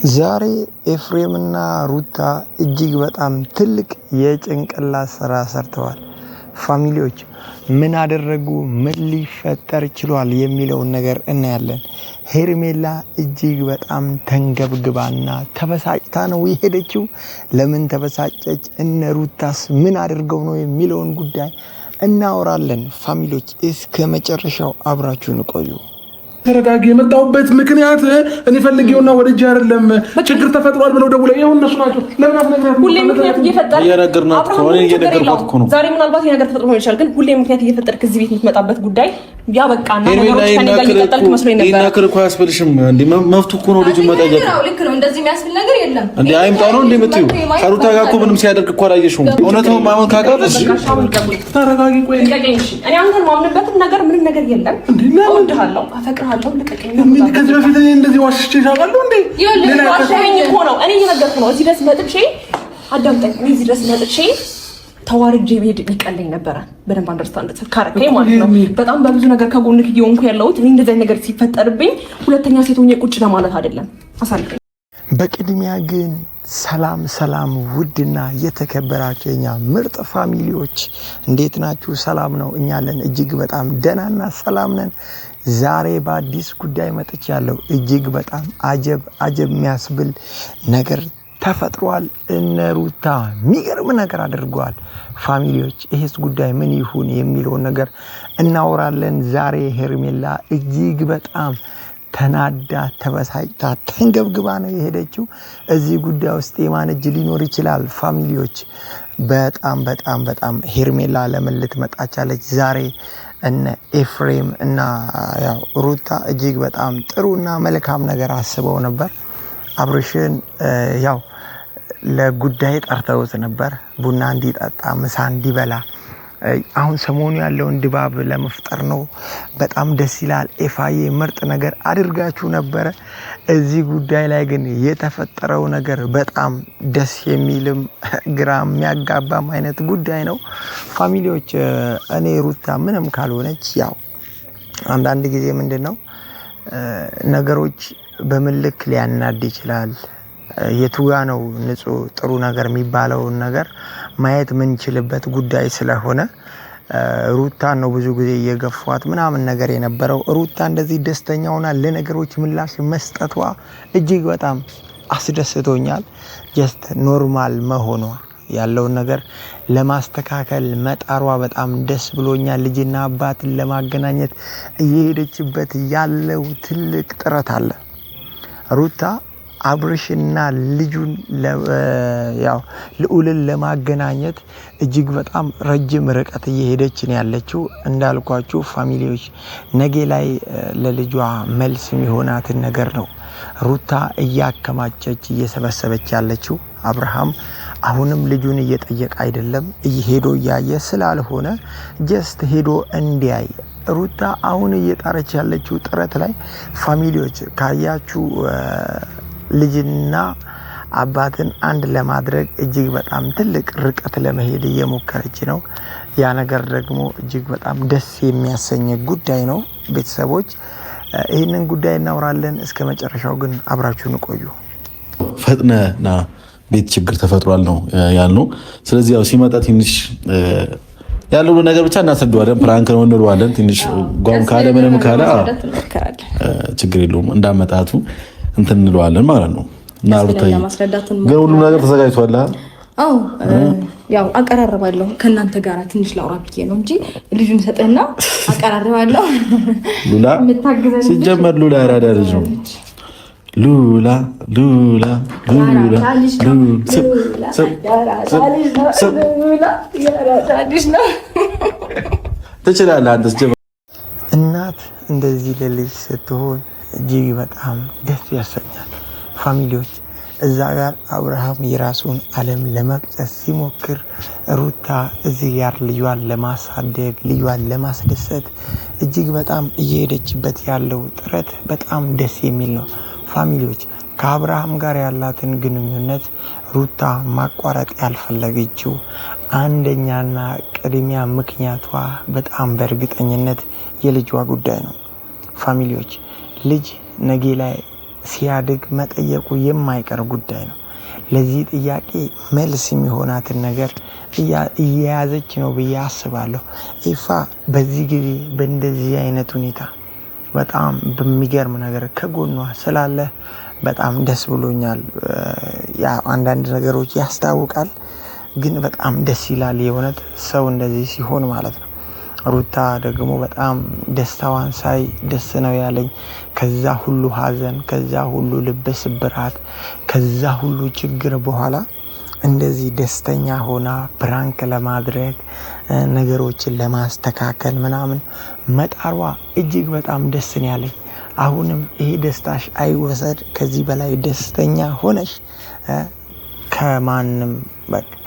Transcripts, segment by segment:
ዛሬ ኤፍሬምና ሩታ እጅግ በጣም ትልቅ የጭንቅላት ስራ ሰርተዋል። ፋሚሊዎች ምን አደረጉ? ምን ሊፈጠር ችሏል? የሚለውን ነገር እናያለን። ሄርሜላ እጅግ በጣም ተንገብግባና ተበሳጭታ ነው የሄደችው። ለምን ተበሳጨች? እነ ሩታስ ምን አድርገው ነው የሚለውን ጉዳይ እናወራለን። ፋሚሊዎች እስከ መጨረሻው አብራችሁን ቆዩ። ተረጋጊ። የመጣሁበት ምክንያት እኔ ፈልጌውና ወደጅ አይደለም ችግር ተፈጥሯል ብለው ደውለው ይሄው እነሱ ናቸው። ለምን አትነግሪያትም? ሁሌ ምክንያት እየፈጠርክ እየነገርናት ከሆነ እየነገርኳት እኮ ነው። ዛሬ ምናልባት ይሄ ነገር ተፈጥሮ ሊሆን ይችላል፣ ግን ሁሌ ምክንያት እየፈጠርክ እዚህ ቤት የምትመጣበት ጉዳይ ያበቃና ነገሮች ከኔ ጋር እየቀጠልክ መስሎኝ ነበር። ይሄን ያክል እኮ አያስብልሽም እንዴ? መብቱ እኮ ነው ልጅ መጠየቅ። ልክ ነው። እንደዚህ የሚያስብል ነገር የለም እንዴ? አይምጣ ነው እንዴ የምትይው? ከሩታ ጋር እኮ ምንም ሲያደርግ እኮ አላየሽውም። እውነታውን ማመን ካቃተሽ ተረጋጊ። ቆይ እኔ አንተን ማምንበትም ነገር ምንም ነገር የለም። እወድሃለሁ፣ አፈቅርሃለሁ፣ ልቀቀኝ። ከዚህ በፊት እኔ እንደዚህ ዋሽቼ ታውቃለሁ እንዴ? ሌላ ዋሽኝ እኮ ነው። እኔ እየነገርኩ ነው። እዚህ ድረስ መጥቼ አዳምጠኝ። እኔ እዚህ ድረስ መጥቼ ተዋርጄ ብሄድ ይቀለኝ ነበረ። በደንብ አንደርስታንድ ካረከኝ ማለት ነው። በጣም በብዙ ነገር ከጎንክ እየሆንኩ ያለሁት እኔ እንደዚህ አይነት ነገር ሲፈጠርብኝ ሁለተኛ ሴት ሆኜ ቁጭ ለማለት አይደለም። አሳልፈኝ። በቅድሚያ ግን ሰላም ውድና የተከበራችሁ የኛ ምርጥ ፋሚሊዎች እንዴት ናችሁ? ሰላም ነው? እኛ አለን እጅግ በጣም ደህናና ሰላም ነን። ዛሬ በአዲስ ጉዳይ መጥቻለሁ። እጅግ በጣም አጀብ የሚያስብል ነገር ተፈጥሯል። እነ ሩታ የሚገርም ነገር አድርገዋል። ፋሚሊዎች ይሄስ ጉዳይ ምን ይሁን የሚለውን ነገር እናወራለን። ዛሬ ሄርሜላ እጅግ በጣም ተናዳ ተበሳጭታ ተንገብግባ ነው የሄደችው። እዚህ ጉዳይ ውስጥ የማን እጅ ሊኖር ይችላል? ፋሚሊዎች በጣም ሄርሜላ ለምን ልትመጣ ቻለች? ዛሬ እነ ኤፍሬም እና ያው ሩታ እጅግ በጣም ጥሩና መልካም ነገር አስበው ነበር። አብርሽን ያው ለጉዳይ ጠርተውት ነበር፣ ቡና እንዲጠጣ ምሳ እንዲበላ። አሁን ሰሞኑ ያለውን ድባብ ለመፍጠር ነው። በጣም ደስ ይላል። ኤፋዬ ምርጥ ነገር አድርጋችሁ ነበረ። እዚህ ጉዳይ ላይ ግን የተፈጠረው ነገር በጣም ደስ የሚልም ግራ የሚያጋባም አይነት ጉዳይ ነው። ፋሚሊዎች እኔ ሩታ ምንም ካልሆነች ያው አንዳንድ ጊዜ ምንድን ነው ነገሮች በምን ልክ ሊያናድ ይችላል፣ የቱጋ ነው ንጹህ ጥሩ ነገር የሚባለውን ነገር ማየት ምንችልበት ጉዳይ ስለሆነ ሩታ ነው ብዙ ጊዜ እየገፏት ምናምን ነገር የነበረው። ሩታ እንደዚህ ደስተኛ ሆና ለነገሮች ምላሽ መስጠቷ እጅግ በጣም አስደስቶኛል። ጀስት ኖርማል መሆኗ ያለውን ነገር ለማስተካከል መጣሯ በጣም ደስ ብሎኛል። ልጅና አባትን ለማገናኘት እየሄደችበት ያለው ትልቅ ጥረት አለ። ሩታ አብርሽና ልጁን ያው ልዑልን ለማገናኘት እጅግ በጣም ረጅም ርቀት እየሄደች ነው ያለችው። እንዳልኳችሁ ፋሚሊዎች ነገ ላይ ለልጇ መልስ የሚሆናትን ነገር ነው ሩታ እያከማቸች እየሰበሰበች ያለችው። አብርሃም አሁንም ልጁን እየጠየቀ አይደለም፣ ሄዶ እያየ ስላልሆነ ጀስት ሄዶ እንዲያይ ሩታ አሁን እየጣረች ያለችው ጥረት ላይ ፋሚሊዎች ካያችሁ ልጅና አባትን አንድ ለማድረግ እጅግ በጣም ትልቅ ርቀት ለመሄድ እየሞከረች ነው። ያ ነገር ደግሞ እጅግ በጣም ደስ የሚያሰኝ ጉዳይ ነው። ቤተሰቦች ይህንን ጉዳይ እናወራለን። እስከ መጨረሻው ግን አብራችሁን ቆዩ። ፈጥነና ቤት ችግር ተፈጥሯል ነው ያልነው። ስለዚህ ያው ሲመጣ ትንሽ ያለው ነገር ብቻ እናስረዳዋለን። ፕራንክ ነው እንለዋለን። ትንሽ ጓም ካለ ምንም ካለ ችግር የለውም እንዳመጣቱ እንትን እንለዋለን ማለት ነው። እና ግን ሁሉም ነገር ተዘጋጅቷል። አዎ ያው አቀራርባለሁ ከእናንተ ጋር ትንሽ ላውራ ብዬ ነው እንጂ ልጁን ሰጠና አቀራርባለሁ። ሉላ ሲጀመር ሉላ ያራዳ ልጅ ነው። ሉላ ትችላለህ አንተስ። እናት እንደዚህ ለልጅ ስትሆን እጅግ በጣም ደስ ያሰኛል። ፋሚሊዎች እዛ ጋር አብርሃም የራሱን ዓለም ለመቅጨት ሲሞክር፣ ሩታ እዚህ ጋር ልጇን ለማሳደግ ልጇን ለማስደሰት እጅግ በጣም እየሄደችበት ያለው ጥረት በጣም ደስ የሚል ነው። ፋሚሊዎች ከአብርሃም ጋር ያላትን ግንኙነት ሩታ ማቋረጥ ያልፈለገችው አንደኛና ቅድሚያ ምክንያቷ በጣም በእርግጠኝነት የልጇ ጉዳይ ነው። ፋሚሊዎች ልጅ ነገ ላይ ሲያድግ መጠየቁ የማይቀር ጉዳይ ነው። ለዚህ ጥያቄ መልስ የሚሆናትን ነገር እየያዘች ነው ብዬ አስባለሁ። ኤፋ በዚህ ጊዜ በእንደዚህ አይነት ሁኔታ በጣም በሚገርም ነገር ከጎኗ ስላለ በጣም ደስ ብሎኛል። አንዳንድ ነገሮች ያስታውቃል፣ ግን በጣም ደስ ይላል። የእውነት ሰው እንደዚህ ሲሆን ማለት ነው። ሩታ ደግሞ በጣም ደስታዋን ሳይ ደስ ነው ያለኝ። ከዛ ሁሉ ሀዘን፣ ከዛ ሁሉ ልብ ስብራት፣ ከዛ ሁሉ ችግር በኋላ እንደዚህ ደስተኛ ሆና ፕራንክ ለማድረግ ነገሮችን ለማስተካከል ምናምን መጣሯ እጅግ በጣም ደስ ነው ያለኝ። አሁንም ይሄ ደስታሽ አይወሰድ። ከዚህ በላይ ደስተኛ ሆነሽ ከማንም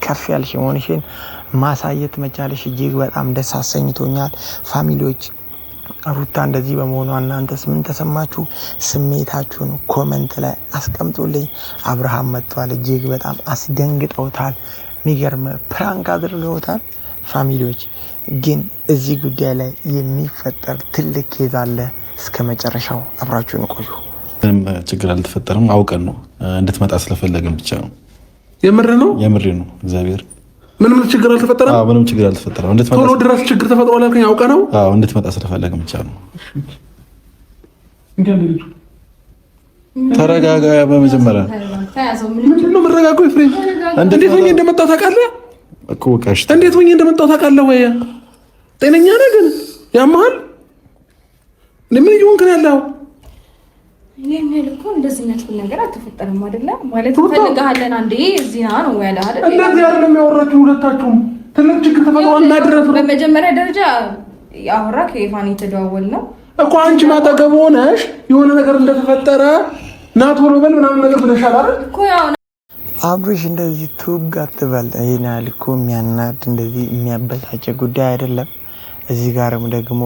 ከፍ ያልሽ መሆንሽን ማሳየት መቻለሽ እጅግ በጣም ደስ አሰኝቶኛል። ፋሚሊዎች ሩታ እንደዚህ በመሆኗ እናንተስ ምን ተሰማችሁ? ስሜታችሁን ኮመንት ላይ አስቀምጡልኝ። አብርሃም መጥቷል። እጅግ በጣም አስደንግጠውታል። የሚገርም ፕራንክ አድርገውታል። ፋሚሊዎች ግን እዚህ ጉዳይ ላይ የሚፈጠር ትልቅ ኬዝ አለ። እስከ መጨረሻው አብራችሁን ቆዩ። ምንም ችግር አልተፈጠረም። አውቀን ነው እንድትመጣ ስለፈለግን ብቻ ነው። የምር ነው እግዚአብሔር ምንም ችግር አልተፈጠረም። ምንም ችግር አልተፈጠረም። ቶሎ ድረስ ችግር ተፈጥሯል ያልከኝ አውቀህ ነው? እንድትመጣ ስለፈለግን ብቻ ነው። ተረጋጋ። በመጀመሪያ ምንድን ነው መረጋጋው? ኤፍሬም እንዴት ሆኜ እንደመጣሁ ታውቃለህ እኮ ወቃሽ። እንዴት ሆኜ እንደመጣሁ ታውቃለህ ወይ? ጤነኛ ነህ ግን ያመሃል? ምን እየሆንክ ነው ያለው? እኔም እኮ እንደዚህ የሚያስብል ነገር አልተፈጠረም አይደለ? ማለት ፈልጋለን አንዴ እዚህ ነው ያለ አይደል? እንደዚህ አይደለም ያወራችሁ ሁለታችሁም። ትልቅ ችግር ተፈጥሯል እና ድረስ ነው። በመጀመሪያ ደረጃ ያወራ ከኤፋን የተደዋወል ነው እኮ አንቺ ማጠገብ ሆነሽ የሆነ ነገር እንደተፈጠረ ና ቶሎ በል ምናምን ነገር ብለሻል አይደል እኮ ያው አብርሽ እንደዚህ ትውግ አትበል። ይሄን ያህል እኮ የሚያናድ እንደዚህ የሚያበሳጭ ጉዳይ አይደለም። እዚህ ጋርም ደግሞ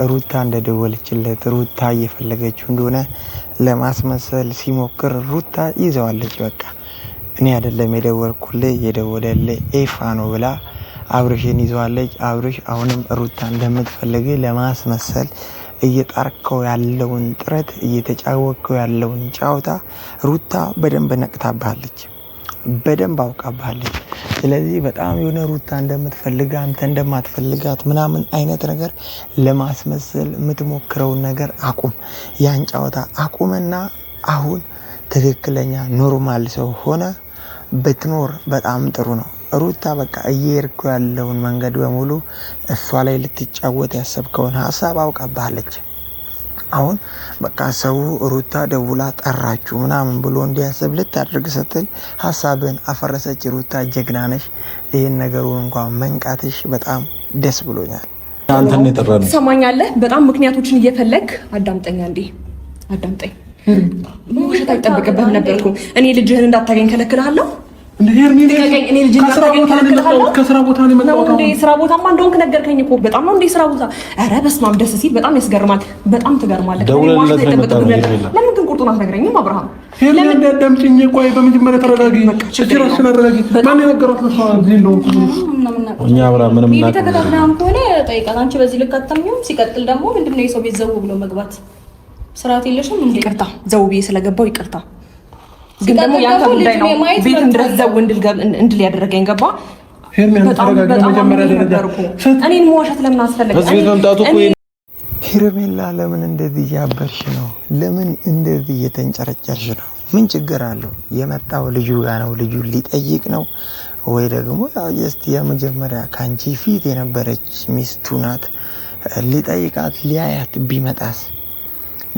ሩታ እንደደወለችለት ሩታ እየፈለገችው እንደሆነ ለማስመሰል ሲሞክር ሩታ ይዘዋለች። በቃ እኔ አይደለም የደወልኩልህ የደወለልህ ኤፋ ነው ብላ አብርሽን ይዘዋለች። አብርሽ አሁንም ሩታ እንደምትፈልግ ለማስመሰል እየጣርከው ያለውን ጥረት እየተጫወከው ያለውን ጫወታ ሩታ በደንብ ነቅታባለች፣ በደንብ አውቃባለች። ስለዚህ በጣም የሆነ ሩታ እንደምትፈልግ አንተ እንደማትፈልጋት ምናምን አይነት ነገር ለማስመሰል የምትሞክረውን ነገር አቁም። ያን ጫወታ አቁምና አሁን ትክክለኛ ኖርማል ሰው ሆነ ብትኖር በጣም ጥሩ ነው። ሩታ በቃ እየሄድኩ ያለውን መንገድ በሙሉ እሷ ላይ ልትጫወት ያሰብከውን ሀሳብ አውቃባለች። አሁን በቃ ሰው ሩታ ደውላ ጠራችሁ ምናምን ብሎ እንዲያስብ ልታደርግ ስትል ሀሳብን አፈረሰች። ሩታ ጀግና ነሽ። ይህን ነገሩን እንኳን መንቃትሽ በጣም ደስ ብሎኛል። አንተን የጠራነው ትሰማኛለህ? በጣም ምክንያቶችን እየፈለግ አዳምጠኛ። እንዴ አዳምጠኝ። መውሸት አይጠበቅብህም ነበርኩ። እኔ ልጅህን እንዳታገኝ ከለክልሃለሁ። ከስራ ቦታ ነው የመጣሁት። ስራ ቦታማ እንደሆንክ ነገርከኝ እኮ። በጣም ነው እንደ ስራ ቦታ። ኧረ በስመ አብ ደስ ሲል በጣም ያስገርማል። በጣም ትገርማለህ። ለምን ግን ቁርጡን አትነግረኝም አብርሃም? ለምን እንዳዳምጪኝ? ቆይ በመጀመሪያ ተረጋጊ። ራስሽን አረጋጊ። ማን የነገራት ነው? እኛ አብርሃም ምንም እና ተከታትላም ከሆነ ጠይቃት። አንቺ በዚህ ልክ አታምኚም። ሲቀጥል ደግሞ ምንድነው የሰው ቤት ዘው ብሎ መግባት? ስርዓት የለሽም እንዴ? ይቅርታ ዘው ብዬ ስለገባው ይቅርታ። ግን ደግሞ ያንተ ጉዳይ ነው ቤት ድረስ ዘው እንድል ያደረገኝ ገባ። እኔን መዋሸት ለምን አስፈለገ? ሄርሜላ ለምን እንደዚህ እያበርሽ ነው? ለምን እንደዚህ እየተንጨረጨርሽ ነው? ምን ችግር አለው? የመጣው ልጁ ጋር ነው። ልጁ ሊጠይቅ ነው ወይ ደግሞ ጀስት የመጀመሪያ ካንቺ ፊት የነበረች ሚስቱ ናት። ሊጠይቃት ሊያያት ቢመጣስ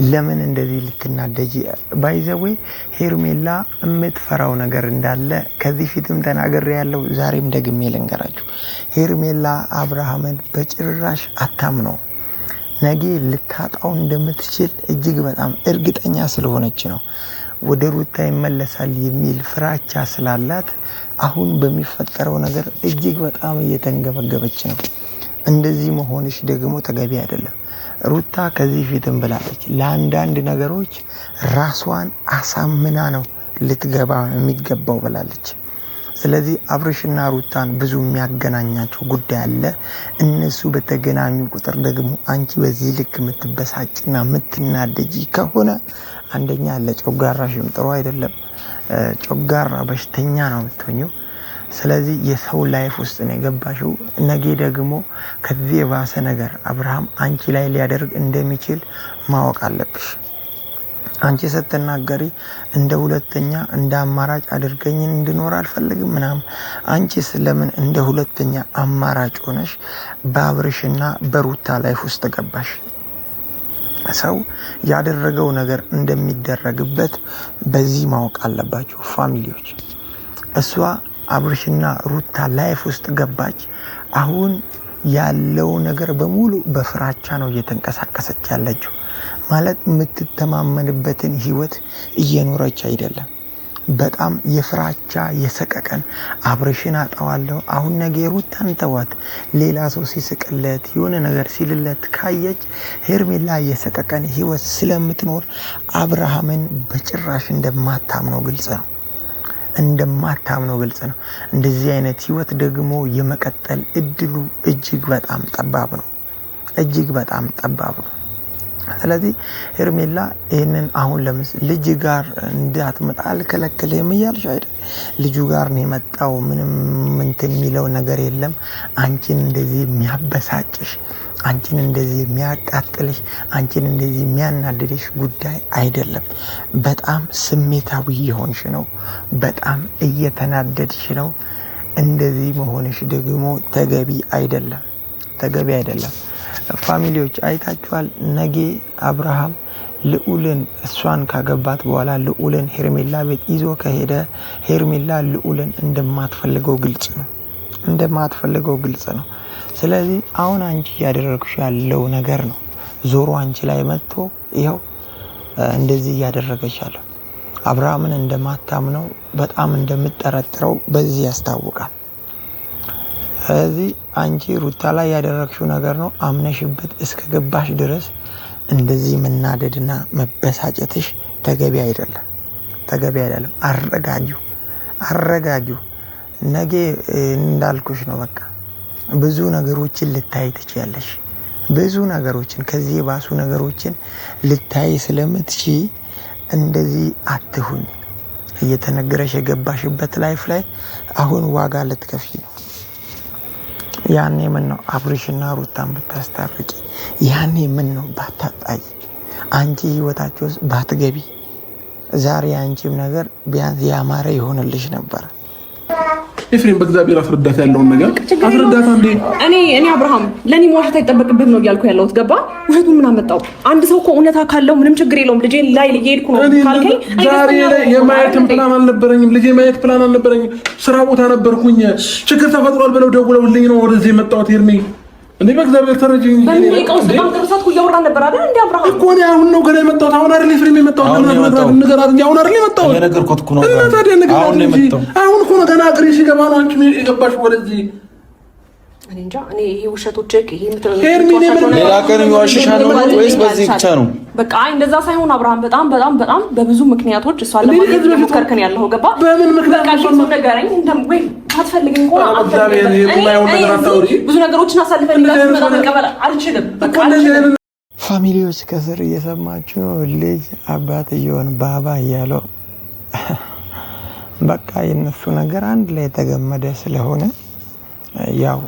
ለምን እንደዚህ ልትናደጂ? ባይዘዌ ሄርሜላ የምትፈራው ነገር እንዳለ ከዚህ ፊትም ተናገር ያለው ዛሬም ደግሜ ልንገራችሁ። ሄርሜላ አብርሃምን በጭራሽ አታምነው። ነገ ልታጣው እንደምትችል እጅግ በጣም እርግጠኛ ስለሆነች ነው። ወደ ሩታ ይመለሳል የሚል ፍራቻ ስላላት አሁን በሚፈጠረው ነገር እጅግ በጣም እየተንገበገበች ነው። እንደዚህ መሆንሽ ደግሞ ተገቢ አይደለም። ሩታ ከዚህ ፊትም ብላለች፣ ለአንዳንድ ነገሮች ራሷን አሳምና ነው ልትገባ የሚገባው ብላለች። ስለዚህ አብርሽና ሩታን ብዙ የሚያገናኛቸው ጉዳይ አለ። እነሱ በተገናኙ ቁጥር ደግሞ አንቺ በዚህ ልክ የምትበሳጭና የምትናደጂ ከሆነ አንደኛ ለጮጋራሽም ጥሩ አይደለም። ጮጋራ በሽተኛ ነው የምትሆኘው። ስለዚህ የሰው ላይፍ ውስጥ ነው የገባሽው። ነገ ደግሞ ከዚህ የባሰ ነገር አብርሃም አንቺ ላይ ሊያደርግ እንደሚችል ማወቅ አለብሽ። አንቺ ስትናገሪ እንደ ሁለተኛ እንደ አማራጭ አድርገኝ እንድኖር አልፈልግም ምናምን። አንቺስ ለምን እንደ ሁለተኛ አማራጭ ሆነሽ በአብርሽና በሩታ ላይፍ ውስጥ ገባሽ? ሰው ያደረገው ነገር እንደሚደረግበት በዚህ ማወቅ አለባችሁ ፋሚሊዎች። እሷ አብርሽና ሩታ ላይፍ ውስጥ ገባች። አሁን ያለው ነገር በሙሉ በፍራቻ ነው እየተንቀሳቀሰች ያለችው። ማለት የምትተማመንበትን ህይወት እየኖረች አይደለም። በጣም የፍራቻ የሰቀቀን አብርሽን አጣዋለሁ፣ አሁን ነገ ሩታን ተዋት፣ ሌላ ሰው ሲስቅለት የሆነ ነገር ሲልለት ካየች ሄርሜላ የሰቀቀን ህይወት ስለምትኖር አብርሃምን በጭራሽ እንደማታምነው ግልጽ ነው። እንደዚህ አይነት ህይወት ደግሞ የመቀጠል እድሉ እጅግ በጣም ጠባብ ነው። ስለዚህ ሄርሜላ ይህንን አሁን ልጅ ጋር እንዳትመጣ አልከለክልህም እያልሽ አይደል? ልጁ ጋር ነው የመጣው። ምንም እንትን የሚለው ነገር የለም። አንቺን እንደዚህ የሚያበሳጭሽ፣ አንቺን እንደዚህ የሚያቃጥልሽ፣ አንቺን እንደዚህ የሚያናድድሽ ጉዳይ አይደለም። በጣም ስሜታዊ የሆንሽ ነው። በጣም እየተናደድሽ ነው። እንደዚህ መሆንሽ ደግሞ ተገቢ አይደለም። ፋሚሊዎች አይታችኋል። ነገ አብርሃም ልዑልን እሷን ካገባት በኋላ ልዑልን ሄርሜላ ቤት ይዞ ከሄደ ሄርሜላ ልዑልን እንደማትፈልገው ግልጽ ነው። ስለዚህ አሁን አንቺ እያደረግሽ ያለው ነገር ነው ዞሮ አንቺ ላይ መጥቶ ይኸው እንደዚህ እያደረገች ያለው። አብርሃምን እንደማታምነው በጣም እንደምትጠረጥረው በዚህ ያስታውቃል። ስለዚህ አንቺ ሩታ ላይ ያደረግሽው ነገር ነው። አምነሽበት እስከ ገባሽ ድረስ እንደዚህ መናደድና መበሳጨትሽ ተገቢ አይደለም። አረጋጊው። ነገ እንዳልኩሽ ነው። በቃ ብዙ ነገሮችን ልታይ ትችያለሽ። ከዚህ የባሱ ነገሮችን ልታይ ስለምትች እንደዚህ አትሁኝ። እየተነገረሽ የገባሽበት ላይፍ ላይ አሁን ዋጋ ልትከፍይ ነው። ያኔ ምን ነው አብርሽና ሩታን ብታስታርቂ፣ ያኔ ምን ነው ባታጣይ፣ አንቺ ህይወታቸው ውስጥ ባትገቢ፣ ዛሬ አንቺም ነገር ቢያንስ ያማረ ይሆንልሽ ነበር። ኤፍሬም በእግዚአብሔር አስረዳት፣ ያለውን ነገር አስረዳት። እኔ አብርሃም ለኔ መዋሸት አይጠበቅብህም ነው እያልኩ ያለሁት። ገባ? ውሸቱን ምን አመጣው? አንድ ሰው እኮ እውነታ ካለው ምንም ችግር የለውም። ልጄ ላይ እየሄድኩ ነው ካልከኝ ዛሬ ላይ የማየትን ፕላን አልነበረኝም። ልጄ ማየት ፕላን አልነበረኝም። ስራ ቦታ ነበርኩኝ። ችግር ተፈጥሯል ብለው ደውለውልኝ ነው ወደዚህ የመጣሁት። ሄርሜ እንዴ በእግዚአብሔር ተረጅኝ። እያወራን ነበር አይደል? እንዴ አብርሃም እኮ እኔ አሁን ነው ገና የመጣሁት። አሁን አይደል ኤፍሬም የመጣሁት? ንገራት እንጂ አሁን አይደል የመጣሁት? የነገርኩት እኮ ነው። እና ታዲያ ንገራት። አሁን እኮ ነው ገና እግሬ ሲገባ ነው አንቺ የገባሽ ወደዚህ። እኔ እንጃ። እኔ ይሄ ውሸቶች ይሄ ሌላ ቀን የሚዋሽሻል ወይስ በዚህ ብቻ ነው? በቃ እንደዛ ሳይሆን አብርሃም በጣም በብዙ ምክንያቶች እሷን ለማግኘት እየሞከርክን ያለው ገባ? በምን ምክንያት ነው ነገረኝ? ወይ አትፈልግም እኮ ብዙ ነገሮችን አሳልፈን መቀበል አልችልም። በቃ ፋሚሊዎች ከስር እየሰማችሁ ልጅ አባትየውን ባባ እያለው በቃ የነሱ ነገር አንድ ላይ የተገመደ ስለሆነ ያው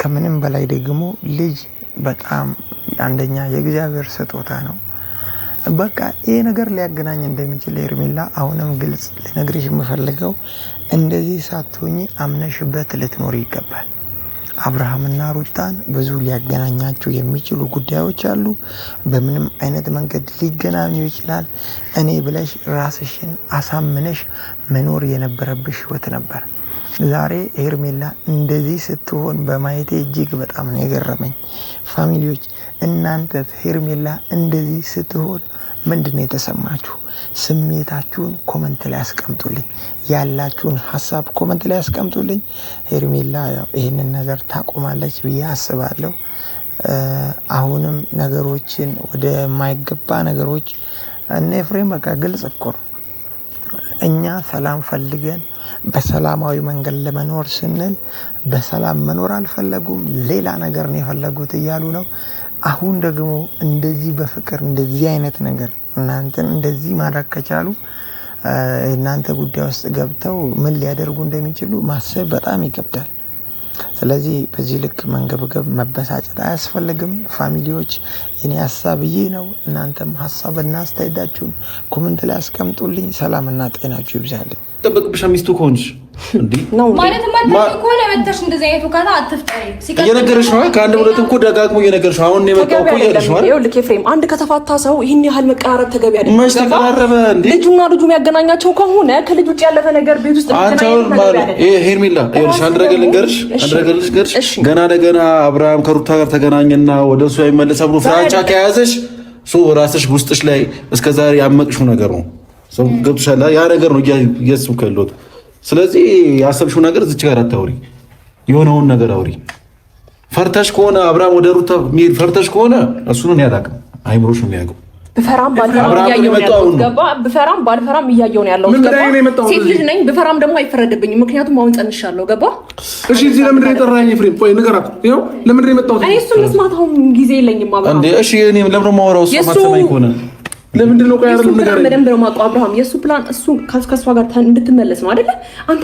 ከምንም በላይ ደግሞ ልጅ በጣም አንደኛ የእግዚአብሔር ስጦታ ነው። በቃ ይሄ ነገር ሊያገናኝ እንደሚችል ሄርሜላ አሁንም ግልጽ ልነግርሽ የምፈልገው እንደዚህ ሳትሆኚ አምነሽበት ልትኖር ይገባል። አብርሃምና ሩታን ብዙ ሊያገናኛቸው የሚችሉ ጉዳዮች አሉ። በምንም አይነት መንገድ ሊገናኙ ይችላል። እኔ ብለሽ ራስሽን አሳምነሽ መኖር የነበረብሽ ህይወት ነበር። ዛሬ ሄርሜላ እንደዚህ ስትሆን በማየቴ እጅግ በጣም ነው የገረመኝ። ፋሚሊዎች እናንተ ሄርሜላ እንደዚህ ስትሆን ምንድን ነው የተሰማችሁ? ስሜታችሁን ኮመንት ላይ አስቀምጡልኝ። ያላችሁን ሀሳብ ኮመንት ላይ አስቀምጡልኝ። ሄርሜላ ይህንን ነገር ታቆማለች ብዬ አስባለሁ። አሁንም ነገሮችን ወደ ማይገባ ነገሮች እነ ኤፍሬም በቃ ግልጽ እኮ ነው። እኛ ሰላም ፈልገን በሰላማዊ መንገድ ለመኖር ስንል በሰላም መኖር አልፈለጉም፣ ሌላ ነገር ነው የፈለጉት እያሉ ነው። አሁን ደግሞ እንደዚህ በፍቅር እንደዚህ አይነት ነገር እናንተን እንደዚህ ማድረግ ከቻሉ እናንተ ጉዳይ ውስጥ ገብተው ምን ሊያደርጉ እንደሚችሉ ማሰብ በጣም ይከብዳል። ስለዚህ በዚህ ልክ መንገብገብ መበሳጨት አያስፈልግም። ፋሚሊዎች የኔ ሀሳብ ይህ ነው። እናንተም ሀሳብና አስተያየታችሁን ኮሜንት ላይ አስቀምጡልኝ። ሰላምና ጤናችሁ ይብዛልኝ። ጠበቅብሻ ሚስቱ ከሆንሽ እንዴ ማለት ማለት እኮ ነው መተሽ እንደዚህ አይነቱ ካታ አትፍጠሪ እየነገረሽ ነው። ከአንድ ሁለት እኮ ደጋግሞ እየነገረሽ ነው። አሁን የመጣው እኮ እያለሽ ነው። ይኸውልህ ኤፍሬም፣ አንድ ከተፋታ ሰው ይህን ያህል መቀራረብ ተገቢ አይደለም። መች ተቀራረበ እንዴ? ልጁና ልጁ የሚያገናኛቸው ከሆነ ከልጅ ውጭ ያለፈ ነገር ቤት ውስጥ ሄርሜላ፣ ይኸውልሽ አንድ ነገር ልንገርሽ፣ ገና ለገና አብርሃም ከሩታ ጋር ተገናኘና ወደ እሱ አይመለስ ብሎ ፍራቻ ከያዘሽ ራስሽ ውስጥሽ ላይ እስከዛሬ ያመቅሽው ነገር ነው። ሰው ገብቶሻል። ያ ነገር ነው እያስብኩ ያለሁት። ስለዚህ ያሰብሽው ነገር እዚች ጋር አታውሪ፣ የሆነውን ነገር አውሪ። ፈርተሽ ከሆነ አብርሃም ወደ ሩታ የሚሄድ ፈርተሽ ከሆነ እሱን ያላቅም አይምሮሽ ነው የሚያውቀው። ብፈራም ባልፈራም እያየሁ ነው ያለሁት። ሴት ልጅ ነኝ። ብፈራም ደግሞ አይፈረድብኝም፣ ምክንያቱም አሁን ጸንሻለሁ። ገባ? እሺ፣ እዚህ ለምንድን ነው የጠራኸኝ ኤፍሬም? ቆይ ንገራት። ይኸው ለምንድን ነው የመጣሁት? እኔ እሱን መስማት አሁን ጊዜ የለኝም። አብርሃም እንዴ፣ እሺ፣ እኔ ለምን ነው የማወራው? እሱ ማሰማኝ ከሆነ ለምንድን ነው? ቆይ አይደለም ንገረኝ። በደንብ ነው የማውቀው አብርሃም። የእሱ ፕላን እሱ ከእሷ ጋር እንድትመለስ ነው አይደለ? አንተ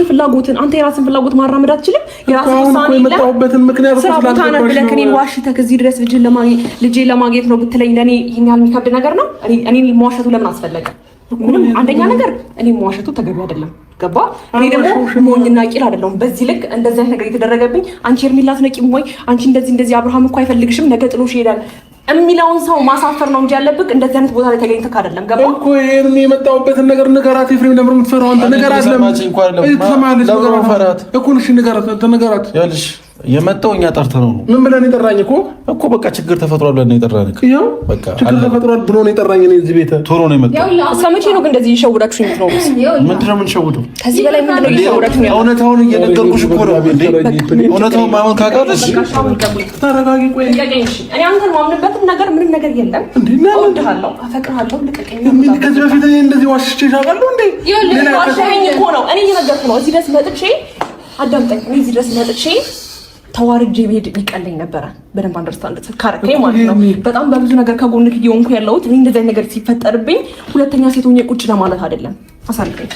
የራስን ፍላጎት ማራመድ አትችልም። የራስን ውሳኔ የመጣሁበትን ምክንያት ስራ ቦታ ነህ ብለህ እኔን ዋሽተህ እዚህ ድረስ ልጄን ለማግኘት ነው ብትለኝ ለእኔ ይህን ያህል የሚከብድ ነገር ነው? እኔን መዋሸቱ ለምን አስፈለገ? ምንም አንደኛ ነገር እኔ መዋሸቱ ተገቢ አይደለም። ገባ? እኔ ደግሞ ሞኝና ቂል አይደለሁም። በዚህ ልክ እንደዚህ አይነት ነገር የተደረገብኝ አንቺ ሄርሜላ አትነቂም ወይ? አንቺ እንደዚህ አብርሃም እኮ አይፈልግሽም፣ ነገ ጥሎሽ ይሄዳል የሚለውን ሰው ማሳፈር ነው እንጂ ያለብህ እንደዚህ አይነት ቦታ ላይ ተገኝተህ አይደለም። ገባ እኮ ይሄን የመጣሁበትን ነገር ንገራት ኤፍሬም። ለምን የምትፈራው አንተ? ንገራት። ንገራት። ያልሽ የመጣው እኛ ጠርተነው ነው። ምን ብለን የጠራኝ እኮ በቃ ችግር ተፈጥሯል ብለን የጠራን በቃ ችግር ተፈጥሯል ብሎ ነው የጠራኝ። እኔ እዚህ ቤት ቶሎ ነው የመጣው። እስከ መቼ ነው ግን እንደዚህ እየሸወዳችሁ የምትኖሩት? ምንድን ነው የምንሸውደው? ከዚህ በላይ ምንድን ነው እየሸወዳችሁ ነው? እውነታውን እየነገርኩሽ እኮ ነው። እውነታውን ማመን ካቃተሽ ተረጋጊ። ቆይ እኔ አንተን ማምንበትም ነገር ምንም ነገር የለም። እወድሃለሁ፣ አፈቅርሃለሁ። ልቀቀኝ። ከዚህ በፊት እኔ እንደዚህ ዋሽቼ ታውቃለሁ እንዴ? ሌላ ዋሽኝ እኮ ነው። እኔ እየነገርኩ ነው። እዚህ ድረስ መጥቼ አዳምጠኝ። እኔ እዚህ ድረስ መጥቼ ተዋርጄ ብሄድ ይቀለኝ ነበረ። በደንብ አንደርስታንድ ካረከኝ ማለት ነው። በጣም በብዙ ነገር ከጎንክ እየሆንኩ ያለሁት እኔ እንደዚህ ነገር ሲፈጠርብኝ ሁለተኛ ሴት ሆኜ ቁጭ ለማለት አይደለም። አሳልፈኝ፣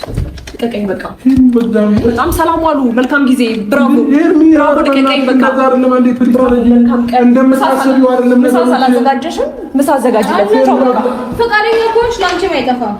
ልቀቀኝ። በቃ በጣም ሰላም ዋሉ። መልካም ጊዜ። ብራቮ፣ ልቀቀኝ። በቃ ምሳ ሳላዘጋጀሽም ምሳ አዘጋጅለት። ፈቃደኛ ከሆንሽ ለአንቺም አይጠፋም።